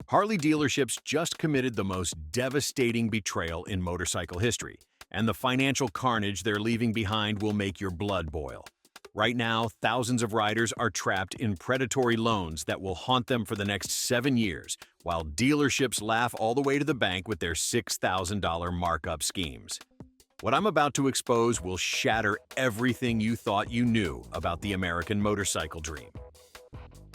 Harley dealerships just committed the most devastating betrayal in motorcycle history, and the financial carnage they're leaving behind will make your blood boil. Right now, thousands of riders are trapped in predatory loans that will haunt them for the next 7 years, while dealerships laugh all the way to the bank with their $6,000 markup schemes. What I'm about to expose will shatter everything you thought you knew about the American motorcycle dream.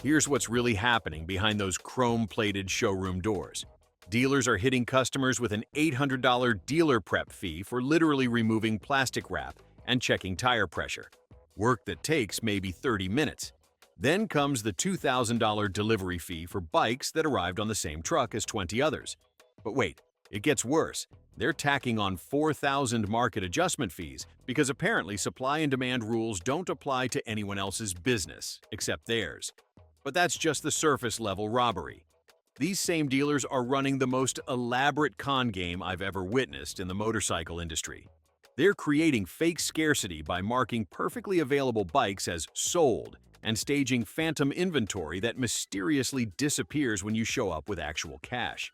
Here's what's really happening behind those chrome-plated showroom doors. Dealers are hitting customers with an $800 dealer prep fee for literally removing plastic wrap and checking tire pressure. Work that takes maybe 30 minutes. Then comes the $2,000 delivery fee for bikes that arrived on the same truck as 20 others. But wait, it gets worse. They're tacking on 4,000 market adjustment fees because apparently supply and demand rules don't apply to anyone else's business except theirs. But that's just the surface-level robbery. These same dealers are running the most elaborate con game I've ever witnessed in the motorcycle industry. They're creating fake scarcity by marking perfectly available bikes as sold and staging phantom inventory that mysteriously disappears when you show up with actual cash.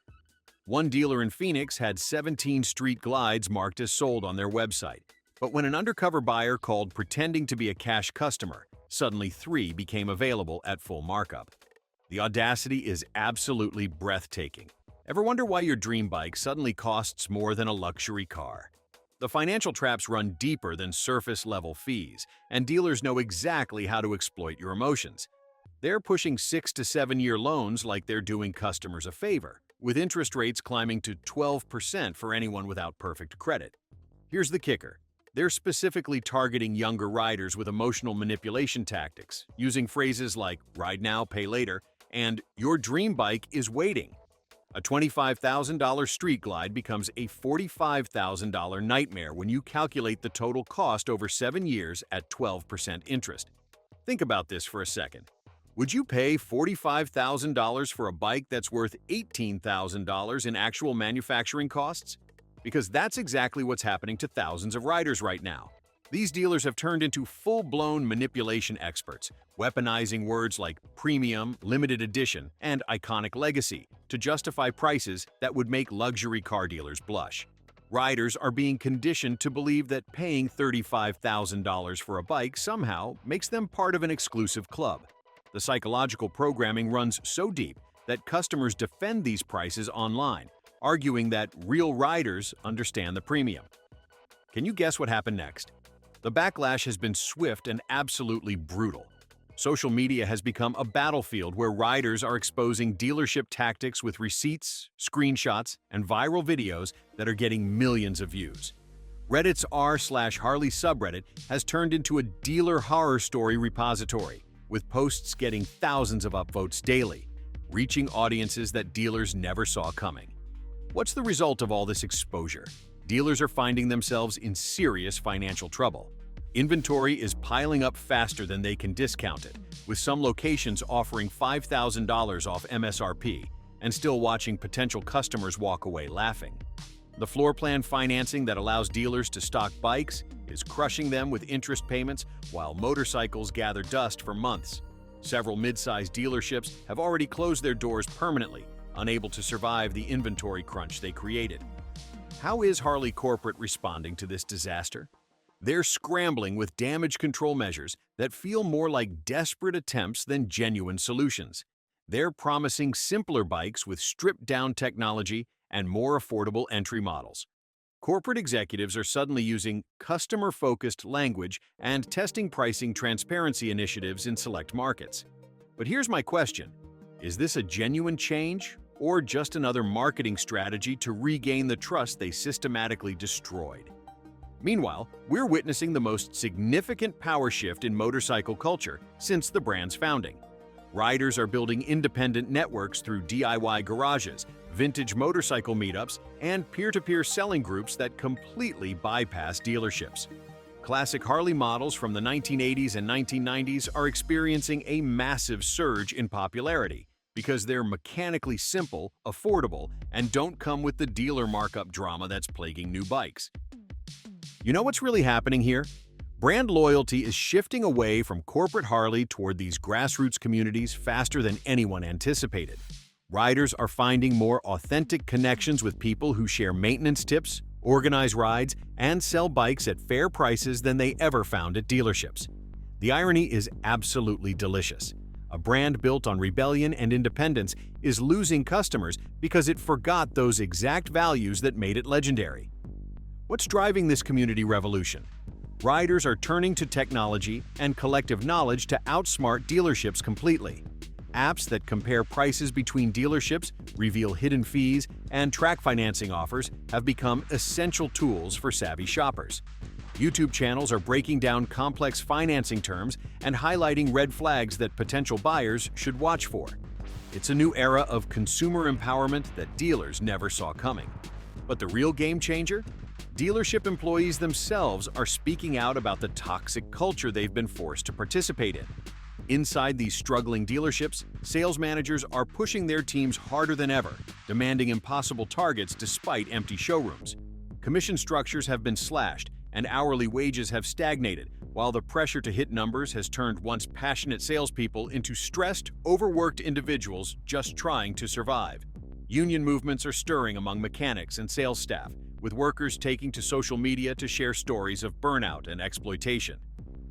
One dealer in Phoenix had 17 street glides marked as sold on their website, but when an undercover buyer called pretending to be a cash customer, suddenly 3 became available at full markup. The audacity is absolutely breathtaking. Ever wonder why your dream bike suddenly costs more than a luxury car? The financial traps run deeper than surface-level fees, and dealers know exactly how to exploit your emotions. They're pushing 6 to 7-year loans like they're doing customers a favor, with interest rates climbing to 12% for anyone without perfect credit. Here's the kicker. They're specifically targeting younger riders with emotional manipulation tactics, using phrases like "ride now, pay later" and "your dream bike is waiting." A $25,000 street glide becomes a $45,000 nightmare when you calculate the total cost over 7 years at 12% interest. Think about this for a second. Would you pay $45,000 for a bike that's worth $18,000 in actual manufacturing costs? Because that's exactly what's happening to thousands of riders right now. These dealers have turned into full-blown manipulation experts, weaponizing words like premium, limited edition, and iconic legacy to justify prices that would make luxury car dealers blush. Riders are being conditioned to believe that paying $35,000 for a bike somehow makes them part of an exclusive club. The psychological programming runs so deep that customers defend these prices online, arguing that real riders understand the premium. Can you guess what happened next? The backlash has been swift and absolutely brutal. Social media has become a battlefield where riders are exposing dealership tactics with receipts, screenshots, and viral videos that are getting millions of views. Reddit's r/Harley subreddit has turned into a dealer horror story repository, with posts getting thousands of upvotes daily, reaching audiences that dealers never saw coming. What's the result of all this exposure? Dealers are finding themselves in serious financial trouble. Inventory is piling up faster than they can discount it, with some locations offering $5,000 off MSRP and still watching potential customers walk away laughing. The floor plan financing that allows dealers to stock bikes is crushing them with interest payments while motorcycles gather dust for months. Several mid-sized dealerships have already closed their doors permanently, unable to survive the inventory crunch they created. How is Harley Corporate responding to this disaster? They're scrambling with damage control measures that feel more like desperate attempts than genuine solutions. They're promising simpler bikes with stripped-down technology and more affordable entry models. Corporate executives are suddenly using customer-focused language and testing pricing transparency initiatives in select markets. But here's my question. Is this a genuine change, or just another marketing strategy to regain the trust they systematically destroyed? Meanwhile, we're witnessing the most significant power shift in motorcycle culture since the brand's founding. Riders are building independent networks through DIY garages, vintage motorcycle meetups, and peer-to-peer selling groups that completely bypass dealerships. Classic Harley models from the 1980s and 1990s are experiencing a massive surge in popularity because they're mechanically simple, affordable, and don't come with the dealer markup drama that's plaguing new bikes. You know what's really happening here? Brand loyalty is shifting away from corporate Harley toward these grassroots communities faster than anyone anticipated. Riders are finding more authentic connections with people who share maintenance tips, organize rides, and sell bikes at fair prices than they ever found at dealerships. The irony is absolutely delicious. A brand built on rebellion and independence is losing customers because it forgot those exact values that made it legendary. What's driving this community revolution? Riders are turning to technology and collective knowledge to outsmart dealerships completely. Apps that compare prices between dealerships, reveal hidden fees, and track financing offers have become essential tools for savvy shoppers. YouTube channels are breaking down complex financing terms and highlighting red flags that potential buyers should watch for. It's a new era of consumer empowerment that dealers never saw coming. But the real game changer? Dealership employees themselves are speaking out about the toxic culture they've been forced to participate in. Inside these struggling dealerships, sales managers are pushing their teams harder than ever, demanding impossible targets despite empty showrooms. Commission structures have been slashed, and hourly wages have stagnated, while the pressure to hit numbers has turned once passionate salespeople into stressed, overworked individuals just trying to survive. Union movements are stirring among mechanics and sales staff, with workers taking to social media to share stories of burnout and exploitation.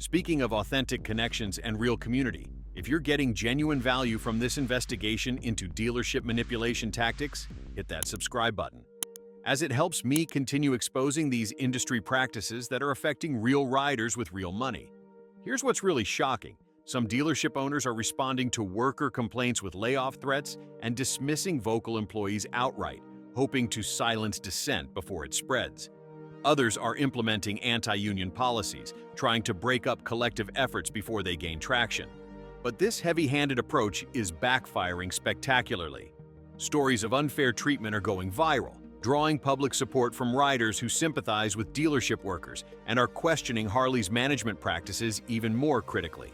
Speaking of authentic connections and real community, if you're getting genuine value from this investigation into dealership manipulation tactics, hit that subscribe button, as it helps me continue exposing these industry practices that are affecting real riders with real money. Here's what's really shocking. Some dealership owners are responding to worker complaints with layoff threats and dismissing vocal employees outright, hoping to silence dissent before it spreads. Others are implementing anti-union policies, trying to break up collective efforts before they gain traction. But this heavy-handed approach is backfiring spectacularly. Stories of unfair treatment are going viral, drawing public support from riders who sympathize with dealership workers and are questioning Harley's management practices even more critically.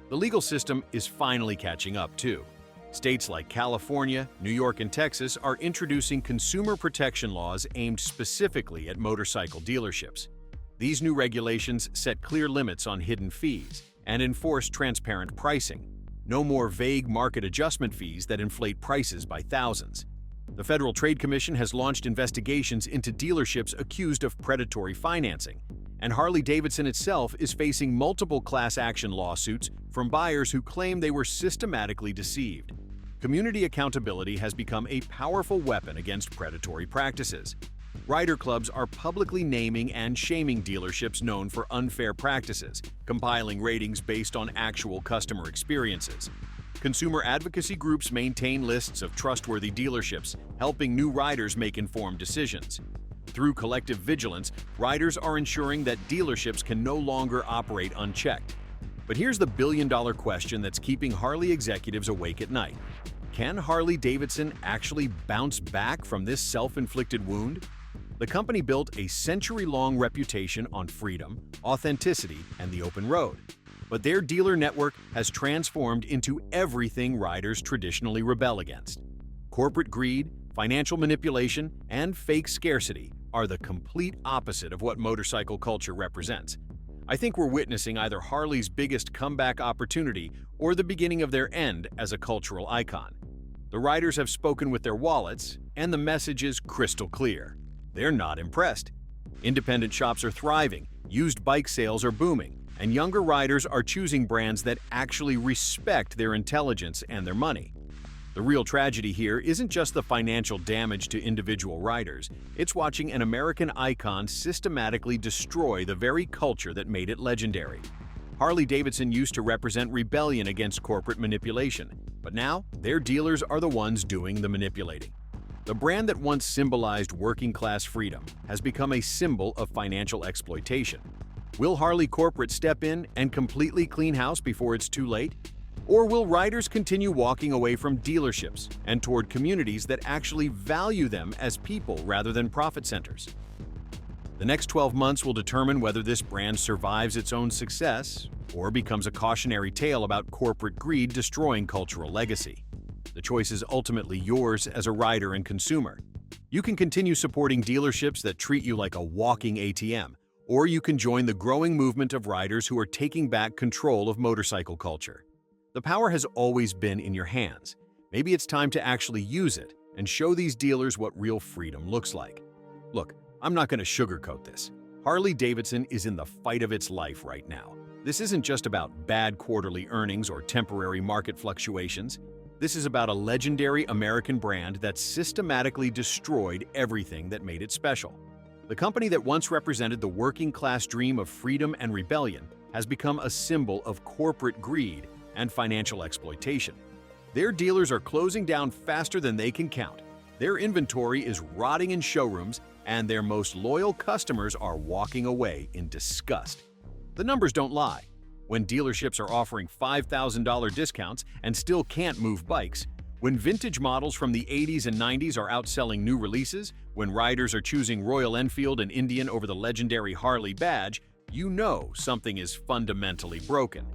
The legal system is finally catching up, too. States like California, New York, and Texas are introducing consumer protection laws aimed specifically at motorcycle dealerships. These new regulations set clear limits on hidden fees and enforce transparent pricing. No more vague market adjustment fees that inflate prices by thousands. The Federal Trade Commission has launched investigations into dealerships accused of predatory financing, and Harley-Davidson itself is facing multiple class action lawsuits from buyers who claim they were systematically deceived. Community accountability has become a powerful weapon against predatory practices. Rider clubs are publicly naming and shaming dealerships known for unfair practices, compiling ratings based on actual customer experiences. Consumer advocacy groups maintain lists of trustworthy dealerships, helping new riders make informed decisions. Through collective vigilance, riders are ensuring that dealerships can no longer operate unchecked. But here's the billion-dollar question that's keeping Harley executives awake at night. Can Harley-Davidson actually bounce back from this self-inflicted wound? The company built a century-long reputation on freedom, authenticity, and the open road. But their dealer network has transformed into everything riders traditionally rebel against. Corporate greed, financial manipulation, and fake scarcity are the complete opposite of what motorcycle culture represents. I think we're witnessing either Harley's biggest comeback opportunity or the beginning of their end as a cultural icon. The riders have spoken with their wallets, and the message is crystal clear. They're not impressed. Independent shops are thriving, used bike sales are booming, and younger riders are choosing brands that actually respect their intelligence and their money. The real tragedy here isn't just the financial damage to individual riders, it's watching an American icon systematically destroy the very culture that made it legendary. Harley-Davidson used to represent rebellion against corporate manipulation, but now their dealers are the ones doing the manipulating. The brand that once symbolized working-class freedom has become a symbol of financial exploitation. Will Harley Corporate step in and completely clean house before it's too late? Or will riders continue walking away from dealerships and toward communities that actually value them as people rather than profit centers? The next 12 months will determine whether this brand survives its own success or becomes a cautionary tale about corporate greed destroying cultural legacy. The choice is ultimately yours as a rider and consumer. You can continue supporting dealerships that treat you like a walking ATM, or you can join the growing movement of riders who are taking back control of motorcycle culture. The power has always been in your hands. Maybe it's time to actually use it and show these dealers what real freedom looks like. Look, I'm not going to sugarcoat this. Harley-Davidson is in the fight of its life right now. This isn't just about bad quarterly earnings or temporary market fluctuations. This is about a legendary American brand that systematically destroyed everything that made it special. The company that once represented the working-class dream of freedom and rebellion has become a symbol of corporate greed and financial exploitation. Their dealers are closing down faster than they can count. Their inventory is rotting in showrooms, and their most loyal customers are walking away in disgust. The numbers don't lie. When dealerships are offering $5,000 discounts and still can't move bikes, when vintage models from the 80s and 90s are outselling new releases, when riders are choosing Royal Enfield and Indian over the legendary Harley badge, you know something is fundamentally broken.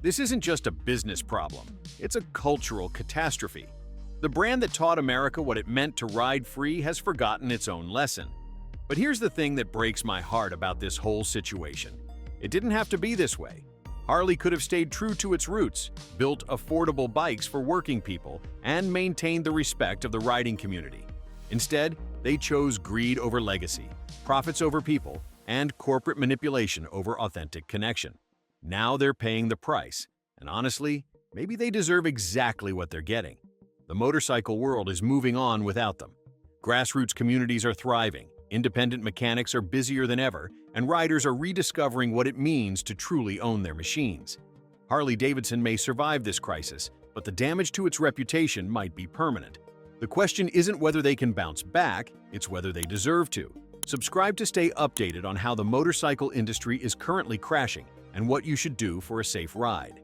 This isn't just a business problem, it's a cultural catastrophe. The brand that taught America what it meant to ride free has forgotten its own lesson. But here's the thing that breaks my heart about this whole situation. It didn't have to be this way. Harley could have stayed true to its roots, built affordable bikes for working people, and maintained the respect of the riding community. Instead, they chose greed over legacy, profits over people, and corporate manipulation over authentic connection. Now they're paying the price, and honestly, maybe they deserve exactly what they're getting. The motorcycle world is moving on without them. Grassroots communities are thriving, independent mechanics are busier than ever, and riders are rediscovering what it means to truly own their machines. Harley-Davidson may survive this crisis, but the damage to its reputation might be permanent. The question isn't whether they can bounce back, it's whether they deserve to. Subscribe to stay updated on how the motorcycle industry is currently crashing and what you should do for a safe ride.